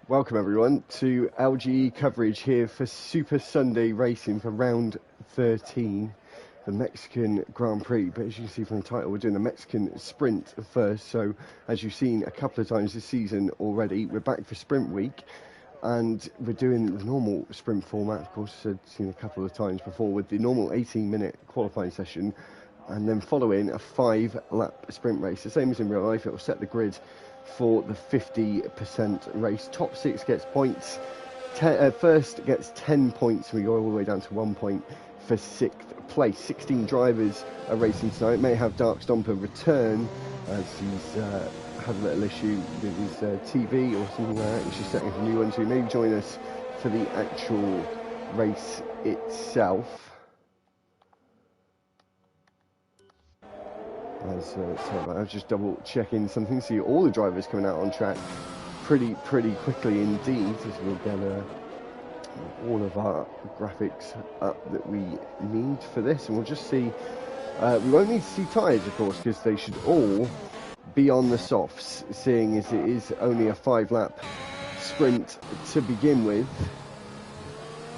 Welcome everyone to LGE coverage here for Super Sunday racing for round 13, the Mexican Grand Prix. But as you can see from the title, we're doing the Mexican Sprint first. So as you've seen a couple of times this season already, we're back for Sprint Week. And we're doing the normal sprint format, of course, I've seen a couple of times before, with the normal 18-minute qualifying session, and then following a 5-lap sprint race. The same as in real life, it will set the grid for the 50% race. Top 6 gets points. First gets 10 points, and we go all the way down to 1 point for 6th place. 16 drivers are racing tonight. May have Dark Stomper return, as he's had a little issue with his TV or something like that. He's just setting up a new one, so he may join us for the actual race itself. Sorry, I was just double checking something. See all the drivers coming out on track pretty quickly indeed, as we'll get all of our graphics up that we need for this, and we'll just see. We won't need to see tyres, of course, because they should all be on the softs, seeing as it is only a 5-lap sprint to begin with.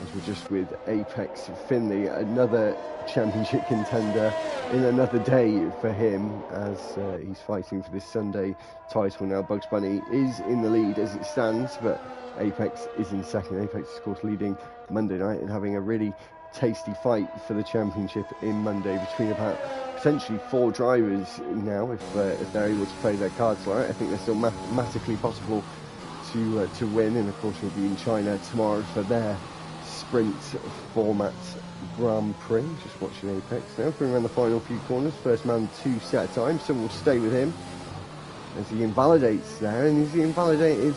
As we're just with Apex Finley, another championship contender in another day for him, as he's fighting for this Sunday title now. Bugs Bunny is in the lead as it stands, but Apex is in second. Apex, of course, leading Monday night and having a really tasty fight for the championship in Monday between about potentially 4 drivers now, if they're able to play their cards right. I think they're still mathematically possible to win, and of course we'll be in China tomorrow for their sprint format Grand Prix. Just watching Apex now, going around the final few corners. First man 2 set time, so we'll stay with him as he invalidates there. And has he invalidated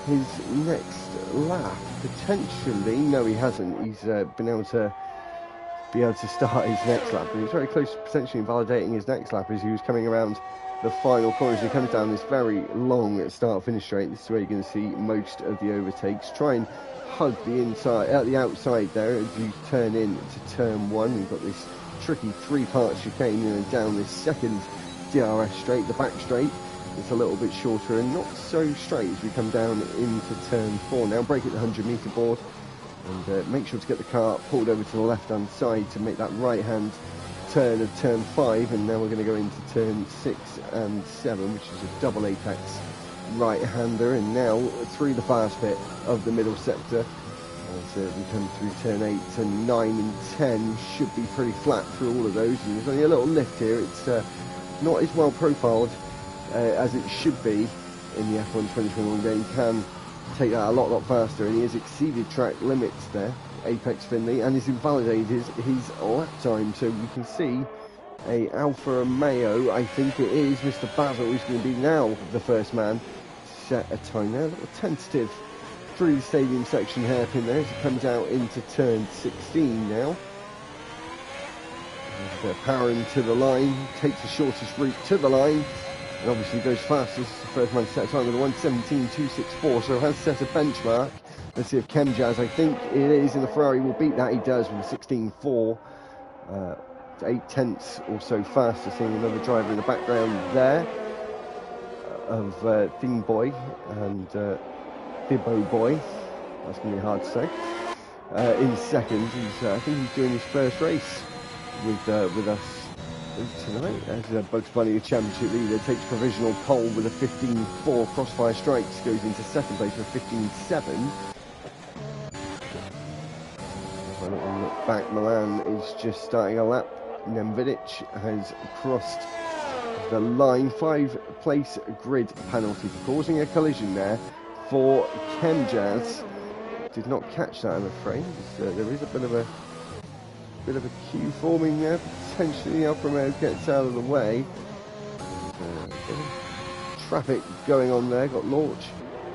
his next lap? Potentially. No, he hasn't. He's been able to start his next lap, but he was very close to potentially invalidating his next lap as he was coming around the final corners. He comes down this very long start-finish straight. This is where you're going to see most of the overtakes. Try and hug the inside, the outside there as you turn in to turn 1. You've got this tricky 3-part chicane, and down this second DRS straight, the back straight. It's a little bit shorter and not so straight as we come down into turn 4 now. Brake at the 100-metre board, and make sure to get the car pulled over to the left-hand side to make that right-hand turn of turn 5. And now we're going to go into turn 6 and 7, which is a double apex right-hander, and now through the fast bit of the middle sector as we come through turn 8 and 9 and 10. Should be pretty flat through all of those, and there's only a little lift here. It's not as well profiled as it should be in the F1 2021 game. Can take that a lot faster, and he has exceeded track limits there, Apex Finley, and has invalidated his lap time. So we can see a Alfa Romeo, I think it is, Mr. Basil, who's going to be now the first man to set a time there. A little tentative through the stadium section hairpin there as it comes out into turn 16 now. A bit of power into the line, takes the shortest route to the line, and obviously goes fastest. The first man to set a time with a 1:17.264, so has set a benchmark. Let's see if Chemjazz, I think it is, in the Ferrari will beat that. He does with a 16.4. 8 tenths or so faster. Seeing another driver in the background there of Thing Boy and Thibbo Boy. That's going to be hard to say. In second, I think he's doing his first race with us tonight as Bugs Bunny, the championship leader, takes provisional pole with a 15.4. Crossfire Strikes goes into second place with a 15.7. Look back, Milan is just starting a lap. Nemvidic has crossed the line. 5-place grid penalty for causing a collision there for Chemjazz. Did not catch that, I'm afraid. There is a bit of a queue forming there. Potentially Alfa Romeo gets out of the way. Traffic going on there. Got Launch,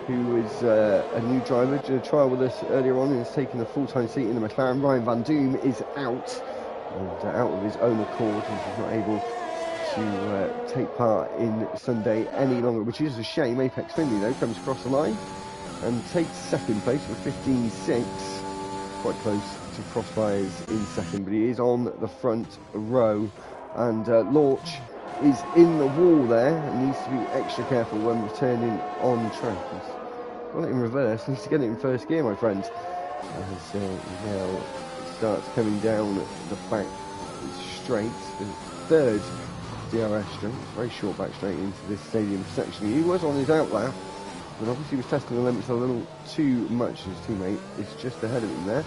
who is a new driver, did a trial with us earlier on and has taken a full-time seat in the McLaren. Ryan Van Doom is out, and out of his own accord. He's not able to take part in Sunday any longer, which is a shame. Apex Finley, though, comes across the line and takes second place with 15.6. Quite close to Crossfire's in second, but he is on the front row. And Launch is in the wall there and needs to be extra careful when returning on track. He's got it in reverse, needs to get it in first gear, my friends. As now it starts coming down the back straight, the third DRS straight, very short back straight into this stadium section. He was on his outlap, but obviously was testing the limits a little too much. His teammate is just ahead of him there,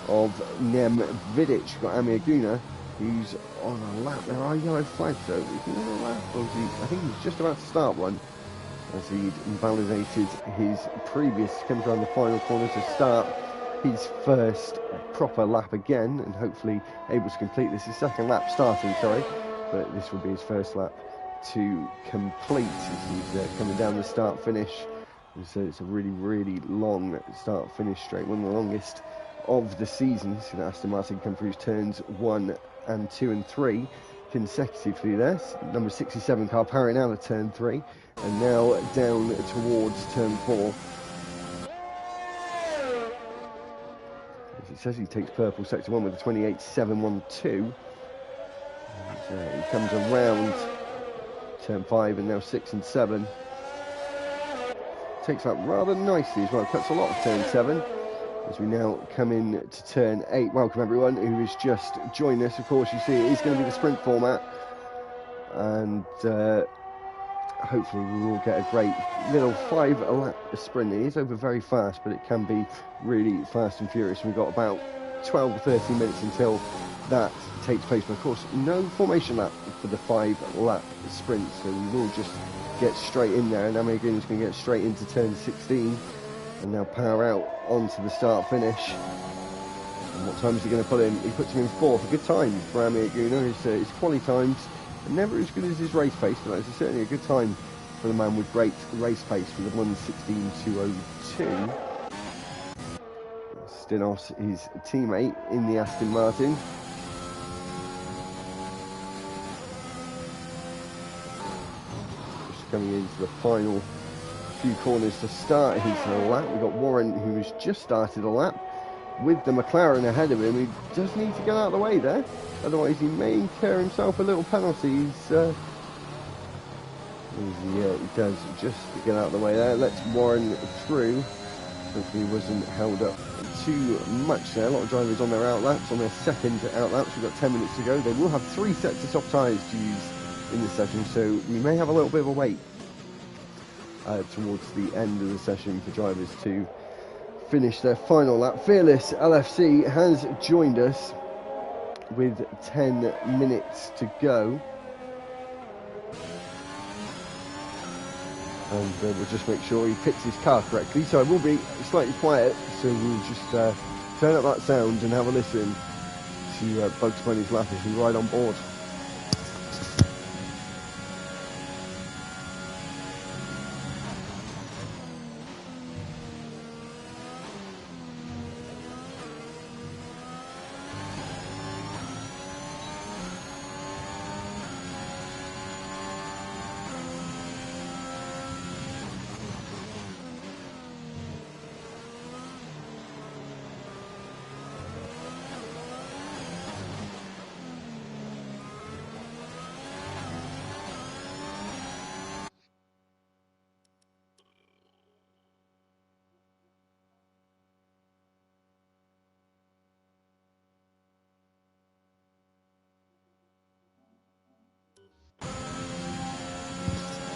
of Nem Vidic. Got Amir Guna, who's on a lap. There are yellow flags though. Is he on a lap? Or is he, I think he's just about to start one, as he'd invalidated his previous, comes around the final corner to start his first proper lap again, and hopefully able to complete this. His second lap starting, sorry, but this will be his first lap to complete as he's coming down the start finish. And so it's a really, really long start finish straight, one of the longest of the season. See that Aston Martin come through turns 1 and 2 and 3 consecutively there. Number 67 car powering out at turn 3, and now down towards turn 4. As it says, he takes purple sector 1 with a 28.712. And, he comes around turn 5 and now 6 and 7. Takes that rather nicely as well. Cuts a lot of turn 7. As we now come in to turn 8. Welcome everyone who has just joined us. Of course, you see it is going to be the sprint format, and hopefully we will get a great little 5-lap sprint. It is over very fast, but it can be really fast and furious. We've got about 12 or 13 minutes until that takes place, but of course no formation lap for the 5-lap sprint, so we will just get straight in there, and Amir Guna's going to get straight into turn 16 and now power out onto the start finish. And what time is he going to put in? He puts him in 4th. A good time for Amir Guna. His quali times are never as good as his race pace, but that's certainly a good time for the man with great race pace with a 1:16.202. Stinos, his teammate in the Aston Martin. Just coming into the final few corners to start his lap. We've got Warren, who has just started a lap with the McLaren ahead of him. He does need to get out of the way there, otherwise he may incur himself a little penalty. He does just get out of the way there. Lets Warren through. Hopefully he wasn't held up too much there. A lot of drivers on their outlaps, on their second outlaps. We've got 10 minutes to go. They will have 3 sets of soft tyres to use in this session, so we may have a little bit of a wait towards the end of the session for drivers to finish their final lap. Fearless LFC has joined us with 10 minutes to go, and we'll just make sure he picks his car correctly. So it will be slightly quiet, so we'll just turn up that sound and have a listen to Bugs Bunny's lap as we ride on board.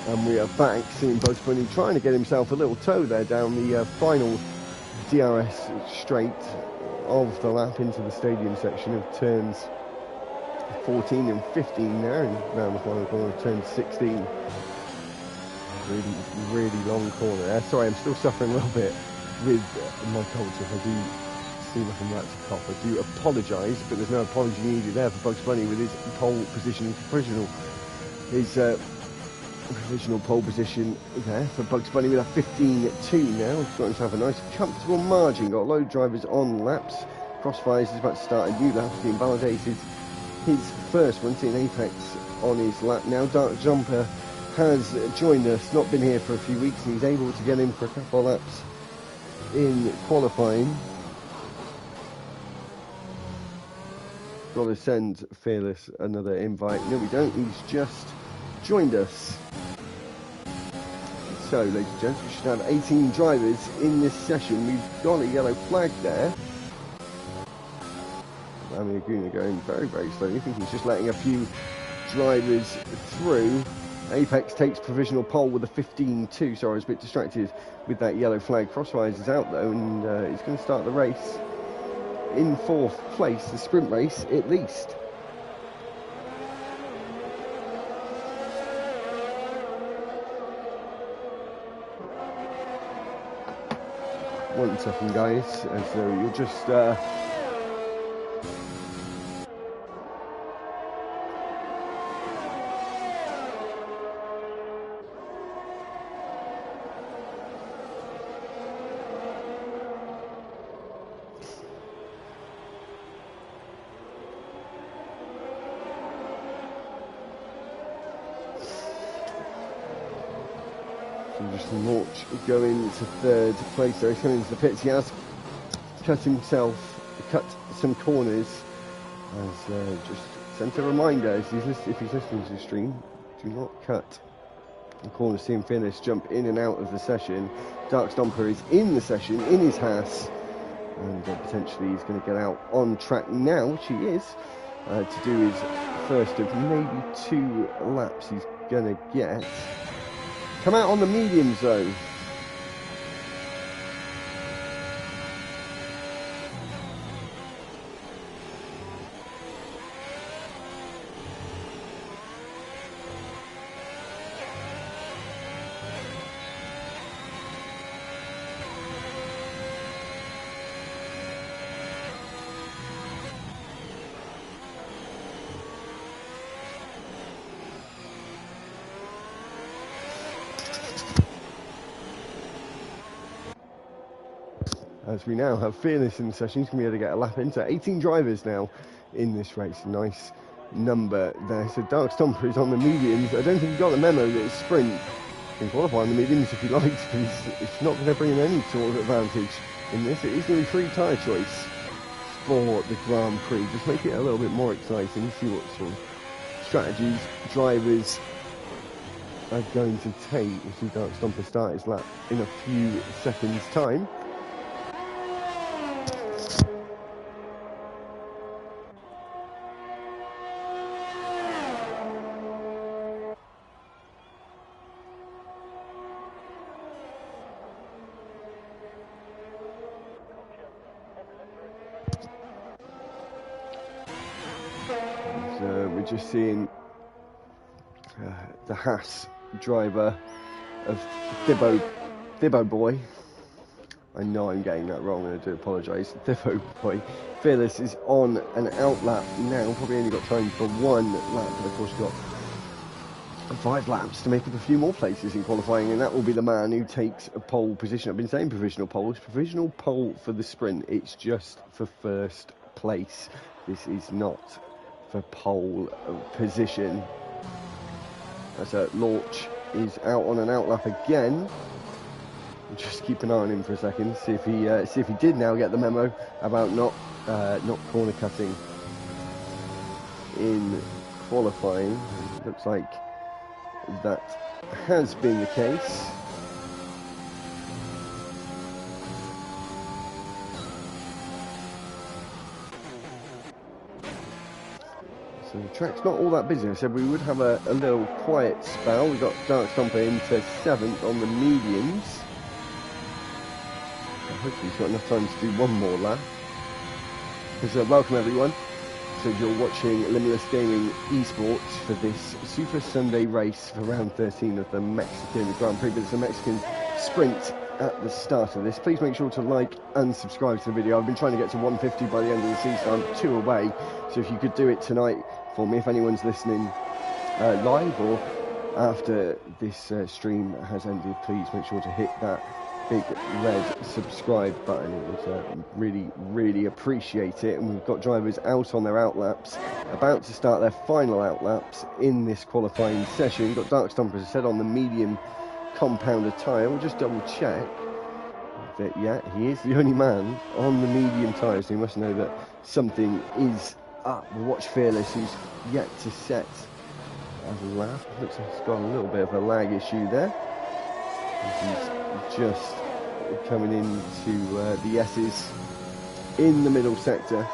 And we are back, seeing Bugs Bunny trying to get himself a little toe there down the final DRS straight of the lap into the stadium section of turns 14 and 15 there, and round the final corner of turn 16. Really, really long corner there. Sorry, I'm still suffering a little bit with my cold, so if I do seem like I'm about to cough, I do apologise, but there's no apology needed there for Bugs Bunny with his pole position provisional. His provisional pole position there for Bugs Bunny with a 15.2 now. He's got himself a nice comfortable margin. Got a load of drivers on laps. Crossfires is about to start a new lap. He invalidated his first one, seeing Apex on his lap now. Dark Jumper has joined us, not been here for a few weeks, and he's able to get in for a couple of laps in qualifying. Got to send Fearless another invite. No, we don't. He's just joined us. So, ladies and gents, we should have 18 drivers in this session. We've got a yellow flag there. Laguna going very, very slowly. I think he's just letting a few drivers through. Apex takes provisional pole with a 15.2. Sorry, I was a bit distracted with that yellow flag. Crosswise is out though, and he's going to start the race in 4th place, the sprint race at least. One second, guys, as you'll just launch going to 3rd place there. He's coming into the pits. He has cut some corners. As just sent a reminder, if he's listening to the stream, do not cut the corners. See him finish, jump in and out of the session. Dark Stomper is in the session in his Haas, and potentially he's going to get out on track now, which he is, to do his first of maybe 2 laps he's going to get. Come out on the mediums though. As we now have Fearless in the session, he's going to be able to get a lap in. So 18 drivers now in this race. Nice number there. So Dark Stomper is on the mediums. I don't think he got the memo that it's sprint. You can qualify on the mediums if you like, because it's not going to bring in any sort of advantage in this. It is going to be free tyre choice for the Grand Prix. Just make it a little bit more exciting. See what sort of strategies drivers are going to take. We'll see Dark Stomper start his lap in a few seconds' time. We're just seeing the Haas driver of Thibbo Boy. I know I'm getting that wrong, and I do apologise. Thibbo Boy. Fearless is on an out lap now. Probably only got time for 1 lap, but of course got 5 laps to make up a few more places in qualifying, and that will be the man who takes a pole position. I've been saying provisional pole. It's provisional pole for the sprint. It's just for 1st place. This is not for pole position. As Launch is out on an out lap again. Just keep an eye on him for a second. See if he did now get the memo about not corner cutting in qualifying. Looks like that has been the case. So the track's not all that busy. I said we would have a little quiet spell. We've got Dark Stomper into 7th on the mediums. So hopefully he's got enough time to do 1 more lap. So welcome everyone. So you're watching Limitless Gaming Esports for this Super Sunday race for round 13 of the Mexican Grand Prix. But it's a Mexican sprint at the start of this. Please make sure to like and subscribe to the video. I've been trying to get to 150 by the end of the season. I'm 2 away. So if you could do it tonight for me, if anyone's listening live or after this stream has ended, please make sure to hit that big red subscribe button. It would really appreciate it. And we've got drivers out on their out laps, about to start their final out laps in this qualifying session. We've got Dark Stomper, as I said, on the medium compounder tyre. We'll just double check that, yeah, he is the only man on the medium tyre, so you must know that something is up. We'll watch Fearless, who's yet to set a lap. Looks like he's got a little bit of a lag issue there. He's just coming into the S's in the middle sector.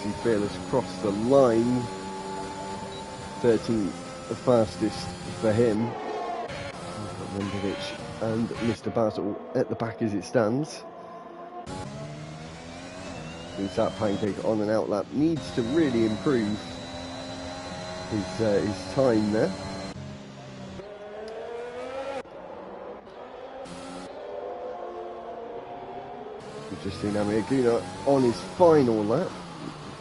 See Fearless across the line, 13th the fastest for him. Mendovic and Mr. Basil at the back as it stands. Since that Pancake on an outlap needs to really improve his time there. We've just seen Amir on his final lap.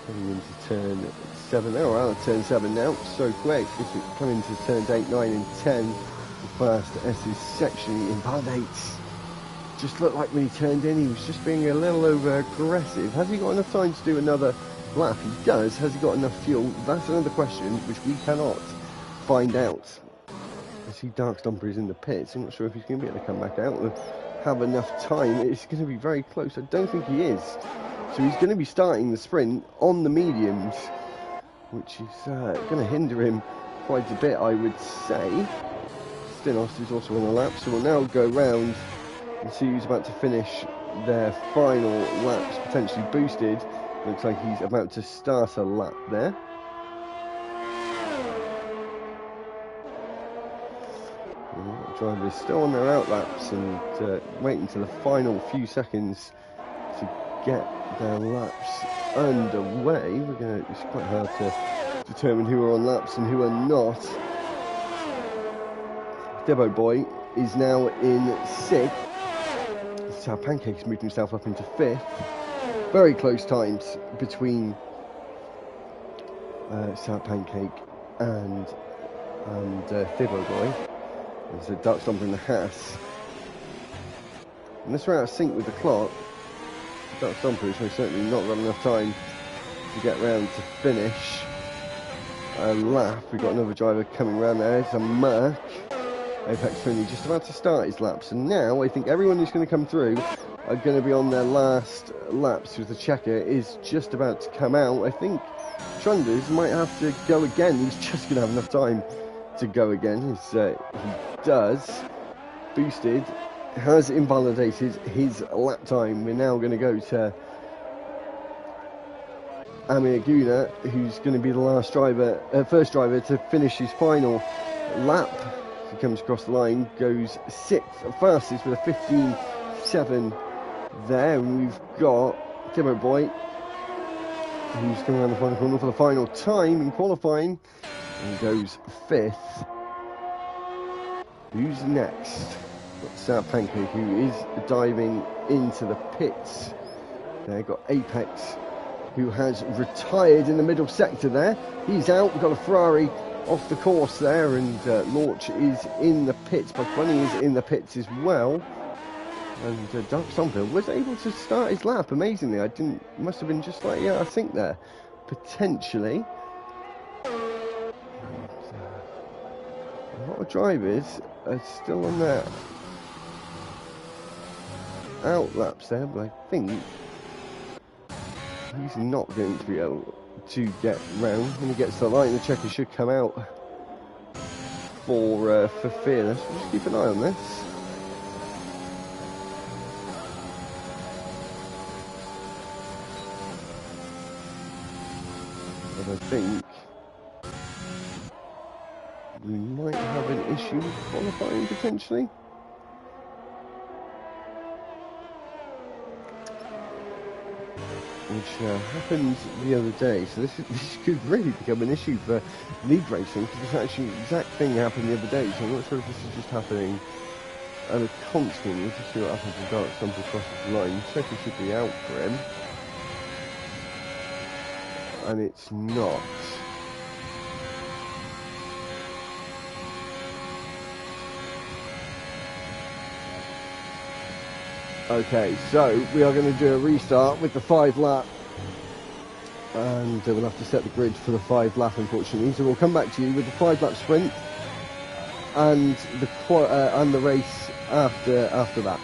Coming into turn 7 now, or out of turn 7 now, so quick. If it come into turns 8, 9 and 10, the first S's sectionally invalidates. Just looked like when he turned in, he was just being a little over aggressive. Has he got enough time to do another lap? He does. Has he got enough fuel? That's another question which we cannot find out. I see Dark Stomper is in the pits. I'm not sure if he's going to be able to come back out and have enough time. It's going to be very close. I don't think he is. So he's going to be starting the sprint on the mediums, which is going to hinder him quite a bit, I would say. Stinos is also on the lap, so we'll now go round and see who's about to finish their final laps, potentially boosted. Looks like he's about to start a lap there. Drivers still on their outlaps and waiting until the final few seconds to get their laps underway. It's quite hard to determine who are on laps and who are not. Debo Boy is now in 6th. So Pancake's moved himself up into 5th. Very close times between South Pancake and Debo Boy. There's a Dark Stomper in the Haas. Unless we're out of sync with the clock, Dark Stomper is most certainly not got enough time to get round to finish a lap. We've got another driver coming around there. It's a Merc. Apex Friendly just about to start his laps. And now I think everyone who's going to come through are going to be on their last laps, because the checker is just about to come out. I think Trunders might have to go again. He's just going to have enough time to go again. He does. Boosted has invalidated his lap time. We're now going to go to Amir Guna, who's going to be the last driver, first driver to finish his final lap. He comes across the line, goes 6th fastest with a 15.7 there. And we've got Debo Boy, who's coming around the final corner for the final time in qualifying, and goes 5th. Who's next? Got South Pancake, who is diving into the pits. There, got Apex, who has retired in the middle sector there. He's out. We've got a Ferrari off the course there, and Launch is in the pits. Buckwani is in the pits as well. And Dark Stomper was able to start his lap, amazingly. Must have been just like, I think there, potentially. A lot of drivers are still on their out laps there, but I think he's not going to be able to get round. When he gets to the line, the checker should come out for Fearless. We'll just keep an eye on this. But I think we might have an issue with qualifying potentially. Which happened the other day, so this could really become an issue for league racing, because this actually exact thing happened the other day, so I'm not sure if this is just happening at a constant. We'll just see what happens with Dark Stomper crosses the line. Checker should be out for him. And it's not. Okay, so we are going to do a restart with the 5 lap, and we'll have to set the grid for the 5 lap, unfortunately. So we'll come back to you with the 5 lap sprint and the race after that.